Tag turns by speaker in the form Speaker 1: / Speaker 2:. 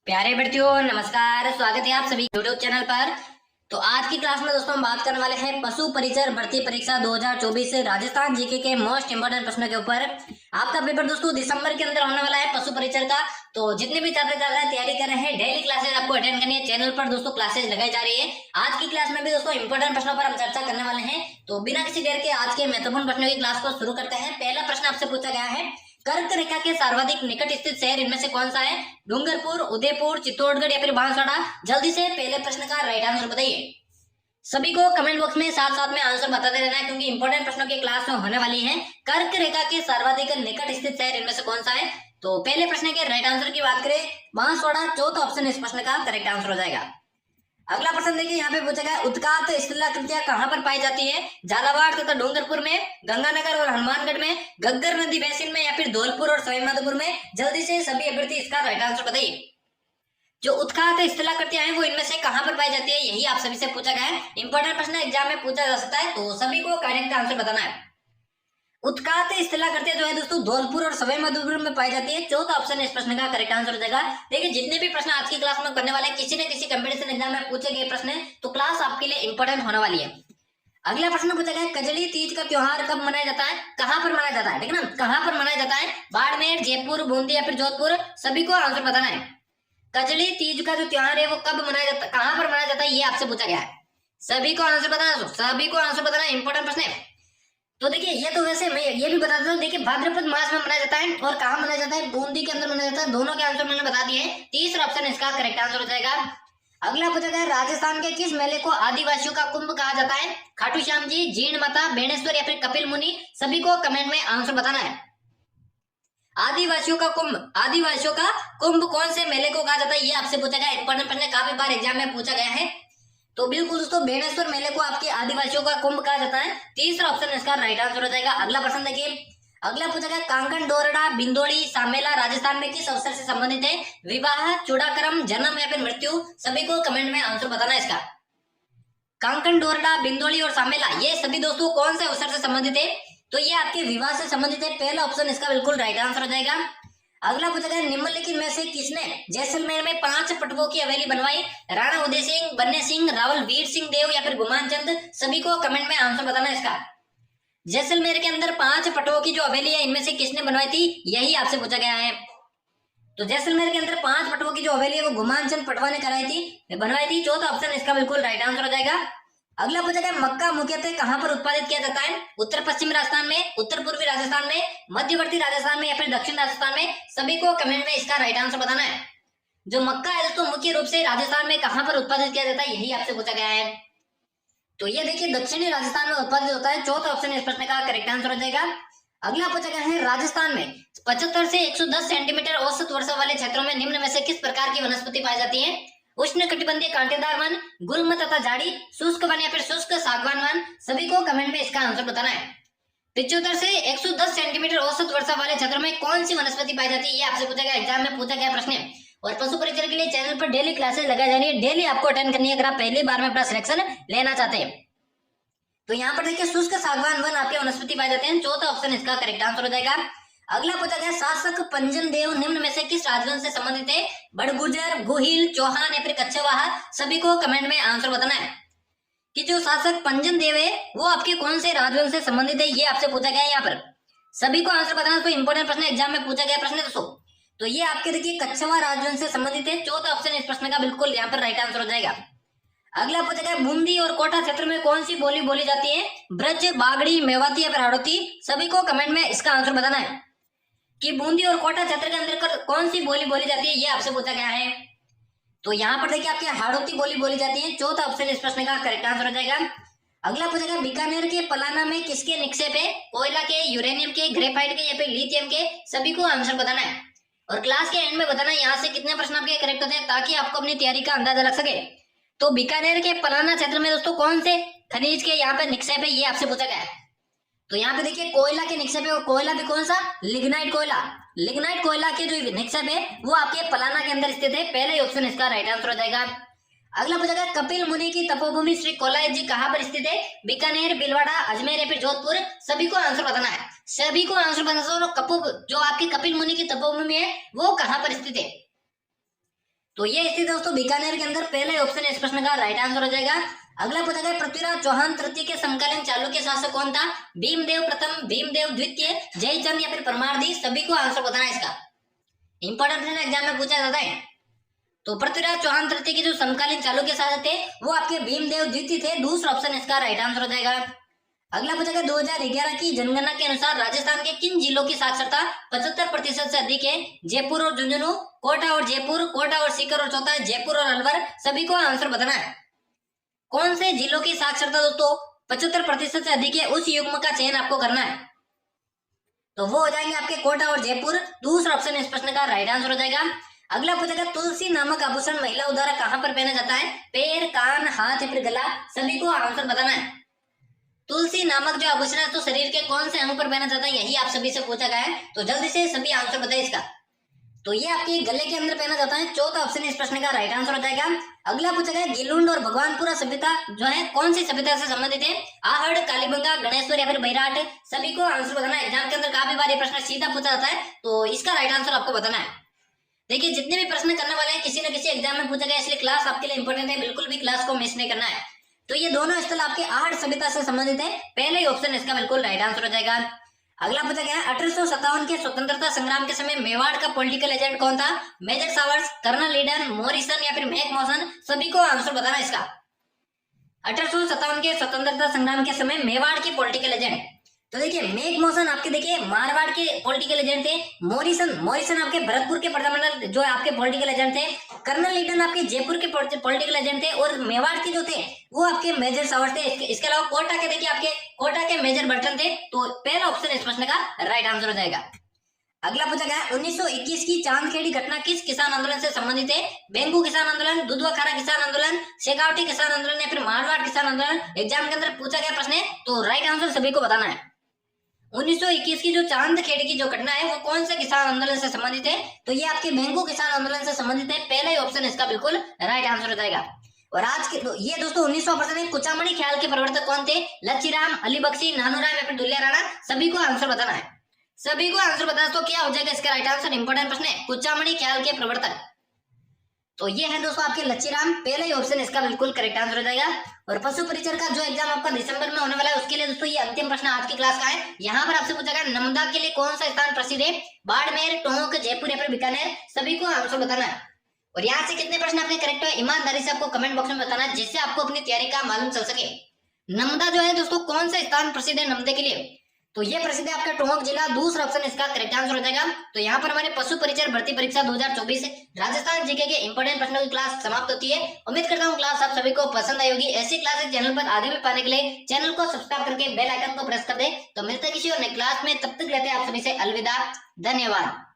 Speaker 1: प्यारे विद्यार्थियों नमस्कार, स्वागत है आप सभी यूट्यूब चैनल पर। तो आज की क्लास में दोस्तों हम बात करने वाले हैं पशु परिचर भर्ती परीक्षा 2024 राजस्थान जीके के मोस्ट इंपोर्टेंट प्रश्नों के ऊपर। आपका पेपर दोस्तों दिसंबर के अंदर होने वाला है पशु परिचर का। तो जितने भी छात्र छात्राएं तैयारी कर रहे हैं, डेली क्लासेज आपको अटेंड करनी है। चैनल पर दोस्तों क्लासेज लगाई जा रही है। आज की क्लास में भी दोस्तों इंपोर्टेंट प्रश्नों पर हम चर्चा करने वाले हैं। तो बिना किसी देर के आज के महत्वपूर्ण प्रश्नों की क्लास को शुरू करते हैं। पहला प्रश्न आपसे पूछा गया है, कर्क रेखा के सर्वाधिक निकट स्थित शहर इनमें से कौन सा है? डूंगरपुर, उदयपुर, चित्तौड़गढ़ या फिर बांसवाड़ा? जल्दी से पहले प्रश्न का राइट आंसर बताइए। सभी को कमेंट बॉक्स में साथ साथ में आंसर बताते रहना है, क्योंकि इंपोर्टेंट प्रश्नों की क्लास में होने वाली है। कर्क रेखा के सर्वाधिक निकट स्थित शहर इनमें से कौन सा है? तो पहले प्रश्न के राइट आंसर की बात करें, बांसवाड़ा चौथा ऑप्शन इस प्रश्न का करेक्ट आंसर हो जाएगा। अगला प्रश्न देखिए, यहाँ पे पूछा गया उत्कात शिलाकृतियां कहां पर पाई जाती है? झालावाड़ तथा डूंगरपुर में, गंगानगर और हनुमानगढ़ में, घग्गर नदी बेसिन में या फिर धौलपुर और सवाईमाधोपुर में? जल्दी से सभी अभ्यर्थी इसका राइट आंसर बताइए। जो उत्कात शिलाकृतियां हैं वो इनमें से कहां पर पाई जाती है, यही आप सभी से पूछा गया है। इंपॉर्टेंट प्रश्न एग्जाम में पूछा जा सकता है, तो सभी को करेक्ट आंसर बताना है। उत्कात शिलाकृतियां जो है दोस्तों धौलपुर और सवाईमाधोपुर में पाई जाती है। चौथा ऑप्शन इस प्रश्न का करेक्ट आंसर हो जाएगा। देखिए जितने भी प्रश्न आज की क्लास में करने वाले किसी न किसी कंपटीशन एग्जाम में पूछे गए प्रश्न है, तो क्लास आपके लिए इंपॉर्टेंट होने वाली है। अगला प्रश्न पूछा गया, कजली तीज का त्योहार कब मनाया जाता है? कहां पर मनाया जाता है? ठीक है ना, कहां पर मनाया जाता है? बाड़मेर, जयपुर, बूंदी या फिर जोधपुर? सभी को आंसर बताना है। कजली तीज का जो त्योहार है वो कब मनाया जाता है, कहां पर मनाया जाता है, ये आपसे पूछा गया है। सभी को आंसर बताना, सभी को आंसर बताना, इंपॉर्टेंट प्रश्न है। तो देखिए ये तो वैसे मैं ये भी बता देता हूँ। देखिए भाद्रपद मास में मनाया जाता है और कहाँ मनाया जाता है? बूंदी के अंदर मनाया जाता है। दोनों के आंसर मैंने बता दिए हैं। तीसरा ऑप्शन इसका करेक्ट आंसर हो जाएगा। अगला पूछा गया, राजस्थान के किस मेले को आदिवासियों का कुंभ कहा जाता है? खाटू श्याम जी, जीण माता, बेणेश्वर या फिर कपिल मुनि? सभी को कमेंट में आंसर बताना है। आदिवासियों का कुंभ, आदिवासियों का कुंभ कौन से मेले को कहा जाता है, ये आपसे पूछा गया। इंपॉर्टेंट प्रश्न काफी बार एग्जाम में पूछा गया है। तो बिल्कुल दोस्तों बेणेश्वर मेले को आपके आदिवासियों का कुंभ कहा जाता है। तीसरा ऑप्शन इसका राइट आंसर हो जाएगा। अगला प्रश्न देखिए, अगला पूछा गया, कांकन डोरडा बिंदोड़ी सामेला राजस्थान में किस अवसर से संबंधित है? विवाह, चूड़ाक्रम, जन्म या फिर मृत्यु? सभी को कमेंट में आंसर बताना है इसका। कांकन डोरडा बिंदोड़ी और सामेला ये सभी दोस्तों कौन से अवसर से संबंधित है? तो ये आपके विवाह से संबंधित है। पहला ऑप्शन इसका बिल्कुल राइट आंसर हो जाएगा। अगला पूछा गया, निम्नलिखित में से किसने जैसलमेर में 5 पटवों की हवेली बनवाई? राणा उदय सिंह, बन्ने सिंह, रावल वीर सिंह देव या फिर गुमान चंद? सभी को कमेंट में आंसर बताना है इसका। जैसलमेर के अंदर 5 पटवों की जो हवेली है इनमें से किसने बनवाई थी, यही आपसे पूछा गया है। तो जैसलमेर के अंदर 5 पटवों की जो हवेली है वो गुमान चंद पटवा ने कराई थी, बनवाई थी। चौथा ऑप्शन इसका बिल्कुल राइट आंसर हो जाएगा। अगला पूछा गया, मक्का मुख्यतः कहां पर उत्पादित किया जाता है? उत्तर पश्चिमी राजस्थान में, उत्तर पूर्वी राजस्थान में, मध्यवर्ती राजस्थान में या फिर दक्षिण राजस्थान में? सभी को कमेंट में इसका राइट आंसर बताना है। जो मक्का है दोस्तों मुख्य रूप से राजस्थान में कहां पर उत्पादित किया जाता है, यही आपसे पूछा गया है। तो ये देखिए दक्षिणी राजस्थान में उत्पादित होता है। चौथा ऑप्शन इस प्रश्न का करेक्ट आंसर हो जाएगा। अगला पूछा गया है, राजस्थान में 75 से 110 सेंटीमीटर औसत वर्षा वाले क्षेत्रों में निम्न में से किस प्रकार की वनस्पति पाई जाती है? उष्ण कटिबंधीय कांटेदार वन, गुल्म तथा झाड़ी, शुष्क वन या फिर शुष्क सागवान वन? सभी को कमेंट में इसका आंसर बताना है। 75 से 110 सेंटीमीटर औसत वर्षा वाले क्षेत्रों में कौन सी वनस्पति पाई जाती है, ये आपसे पूछा गया, एग्जाम में पूछा गया प्रश्न है। और पशु परिचर के लिए चैनल पर डेली क्लासेस लगाई जा रही है। डेली आपको अटेंड करनी है अगर आप पहली बार में अपना सिलेक्शन लेना चाहते हैं। तो यहाँ पर देखिए शुष्क सागवान वन आपके वनस्पति पाए जाते हैं। चौथा ऑप्शन इसका करेक्ट आंसर हो जाएगा। अगला पूछा गया, शासक पंजन देव निम्न में से किस राजवंश से संबंधित है? बड़गुजर, गोहिल, चौहान या फिर कच्छवाहा? सभी को कमेंट में आंसर बताना है कि जो शासक पंजन देव है वो आपके कौन से राजवंश से संबंधित है, ये आपसे पूछा गया है। यहाँ पर सभी को आंसर बताना। तो इंपोर्टेंट प्रश्न एग्जाम में पूछा गया प्रश्न है दोस्तों। तो ये आपके देखिए कच्छवा राजवंश से संबंधित है। चौथा ऑप्शन इस प्रश्न का बिल्कुल यहाँ पर राइट आंसर हो जाएगा। अगला पूछा गया, बूंदी और कोटा क्षेत्र में कौन सी बोली बोली जाती है? ब्रज, बागड़ी, मेवाती या फिर हाड़ौती? सभी को कमेंट में इसका आंसर बताना है कि बूंदी और कोटा क्षेत्र के अंदर कौन सी बोली बोली जाती है, ये आपसे पूछा गया है। तो यहाँ पर देखिए आपके हाड़ौती बोली बोली जाती है। चौथा ऑप्शन इस प्रश्न का करेक्ट आंसर हो जाएगा। अगला पूछा गया, बीकानेर के पलाना में किसके निक्षेप है? कोयला के, यूरेनियम के, ग्रेफाइट के या फिर लिथियम के? सभी को आंसर बताना है और क्लास के एंड में बताना है यहाँ से कितने प्रश्न आपके करेक्ट होते हैं, ताकि आपको अपनी तैयारी का अंदाजा लग सके। तो बीकानेर के पलाना क्षेत्र में दोस्तों कौन से खनिज के यहाँ पे निक्षेप है, ये आपसे पूछा गया है। तो यहाँ पे देखिए कोयला के निक्षेप है, और कोयला भी कौन सा? लिग्नाइट कोयला। लिग्नाइट कोयला के जो निक्षेप है वो आपके पलाना के अंदर स्थित है। पहले ऑप्शन इसका राइट आंसर हो जाएगा। अगला पूछा गया, कपिल मुनि की तपोभूमि श्री कोलायत जी कहाँ पर स्थित है? बीकानेर, भीलवाड़ा, अजमेर या फिर जोधपुर? सभी को आंसर बताना है। सभी को आंसर बताना है। जो आपकी कपिल मुनि की तपोभूमि है वो कहाँ पर स्थित है? तो ये स्थित दोस्तों बीकानेर के अंदर, पहले ऑप्शन इस प्रश्न का राइट आंसर हो जाएगा। अगला पूछा गया पृथ्वीराज चौहान तृतीय के समकालीन चालुक्य शासक कौन था? भीमदेव प्रथम, भीमदेव द्वितीय, जयचंद या फिर परमारदी? सभी को आंसर बताना है इसका। इंपॉर्टेंट है, एग्जाम में पूछा जाता है। तो पृथ्वीराज चौहान तृतीय के जो समकालीन चालुक्य शासक थे वो आपके भीमदेव द्वितीय थे। दूसरा ऑप्शन इसका राइट आंसर हो जाएगा। अगला पूछा गया 2011 की जनगणना के अनुसार राजस्थान के किन जिलों की साक्षरता 75% से अधिक है? जयपुर और झुंझुनू, कोटा और जयपुर, कोटा और सीकर, और चौथा जयपुर और अलवर? सभी को आंसर बताना है। कौन से जिलों की साक्षरता दोस्तों 75% से अधिक है, उस युग्म का चयन आपको करना है। तो वो हो जाएंगे आपके कोटा और जयपुर। दूसरा ऑप्शन इस प्रश्न का राइट आंसर हो जाएगा। अगला पूछेगा तुलसी नामक आभूषण महिलाओं द्वारा कहां पर पहना जाता है? पैर, कान, हाथ या फिर गला? सभी को आंसर बताना है। तुलसी नामक जो आभूषण है तो शरीर के कौन से अंग पर पहना जाता है, यही आप सभी से पूछा गया है। तो जल्दी से सभी आंसर बताइए इसका। तो ये आपके गले के अंदर पहना जाता है। चौथा ऑप्शन इस प्रश्न का राइट आंसर हो जाएगा। अगला पूछा गया गिलुंड और भगवानपुरा सभ्यता जो है कौन सी सभ्यता से संबंधित है? आहड़, कालीबंगा, गणेश्वर या फिर बैराट? सभी को आंसर बताना है। एग्जाम के अंदर काफी बार ये प्रश्न सीधा पूछा जाता है, तो इसका राइट आंसर आपको बताना है। देखिए जितने भी प्रश्न करने वाले हैं किसी न किसी एग्जाम में पूछा गया, इसलिए क्लास आपके लिए इंपॉर्टेंट है, बिल्कुल भी क्लास को मिस नहीं करना है। तो ये दोनों स्थल आपके आहड़ सभ्यता से संबंधित है। पहले ही ऑप्शन इसका बिल्कुल राइट आंसर हो जाएगा। अगला पूछा गया 1857 के स्वतंत्रता संग्राम के समय मेवाड़ का पॉलिटिकल एजेंट कौन था? मेजर सावर्स, कर्नल लीडन, मॉरिसन या फिर मैकमोहन? सभी को आंसर बताना है इसका। 1857 के स्वतंत्रता संग्राम के समय मेवाड़ के पॉलिटिकल एजेंट, तो देखिए मैकमोहन आपके देखिए मारवाड़ के पॉलिटिकल एजेंट थे। मॉरिसन आपके भरतपुर के प्रधानमंत्री जो आपके पॉलिटिकल एजेंट थे। कर्नल लीडन आपके जयपुर के पॉलिटिकल एजेंट थे, और मेवाड़ के जो थे वो आपके मेजर सावर्स थे। इसके अलावा कोटा के देखिए आपके कोटा के मेजर बर्टन थे। तो पहला ऑप्शन इस प्रश्न का राइट आंसर हो जाएगा। अगला पूछा गया 1921 की चांदखेड़ी घटना किस किसान आंदोलन से संबंधित है? बेंगू किसान आंदोलन, दुधवा-खारा किसान आंदोलन, शेगावटी किसान आंदोलन या फिर मारवाड़ किसान आंदोलन? एग्जाम के अंदर पूछा गया प्रश्न है, तो राइट आंसर सभी को बताना है। 1921 की जो चांदखेड़ी की जो घटना है वो कौन से किसान आंदोलन से संबंधित है? तो ये आपके बेंगू किसान आंदोलन से संबंधित है। पहला ही ऑप्शन इसका बिल्कुल राइट आंसर हो जाएगा। और आज के ये दोस्तों 1900% में कुचामणी ख्याल के प्रवर्तक कौन थे? लच्छीराम, अली बख्शी, नानूराम या फिर दुल्ला राणा? सभी को आंसर बताना है। सभी को आंसर बताना तो क्या हो जाएगा इसका राइट आंसर? इंपॉर्टेंट प्रश्न है, कुचामणी ख्याल के प्रवर्तक। तो ये है दोस्तों आपके लच्छीराम। पहला ही ऑप्शन इसका बिल्कुल करेक्ट आंसर हो जाएगा। और पशु परिचर का जो एग्जाम आपका दिसंबर में होने वाला है उसके लिए दोस्तों ये अंतिम प्रश्न आज की क्लास का है। यहाँ पर आपसे पूछा गया नर्मदा के लिए कौन सा स्थान प्रसिद्ध है? बाड़मेर, टोंक, जयपुर या फिर बीकानेर? सभी को आंसर बताना है। और यहाँ से कितने प्रश्न आपके करेक्ट है ईमानदारी से आपको कमेंट बॉक्स में बताना है, जिससे आपको अपनी तैयारी का मालूम चल सके। नर्मदा जो है दोस्तों कौन सा स्थान प्रसिद्ध है नर्मदे के लिए? तो ये प्रसिद्ध है आपका टोंक जिला। दूसरा ऑप्शन इसका करेक्ट आंसर हो जाएगा। तो यहाँ पर हमारे पशु परिचर भर्ती परीक्षा 2024 राजस्थान जीके के इंपोर्टेंट प्रश्नों की क्लास समाप्त होती है। उम्मीद करता हूँ क्लास आप सभी को पसंद आई होगी। ऐसी क्लासेस चैनल पर आगे भी पाने के लिए चैनल को सब्सक्राइब करके बेल आइकन को प्रेस कर दे। तो मिलते हैं किसी और नई क्लास में, तब तक रहते हैं आप सभी से अलविदा। धन्यवाद।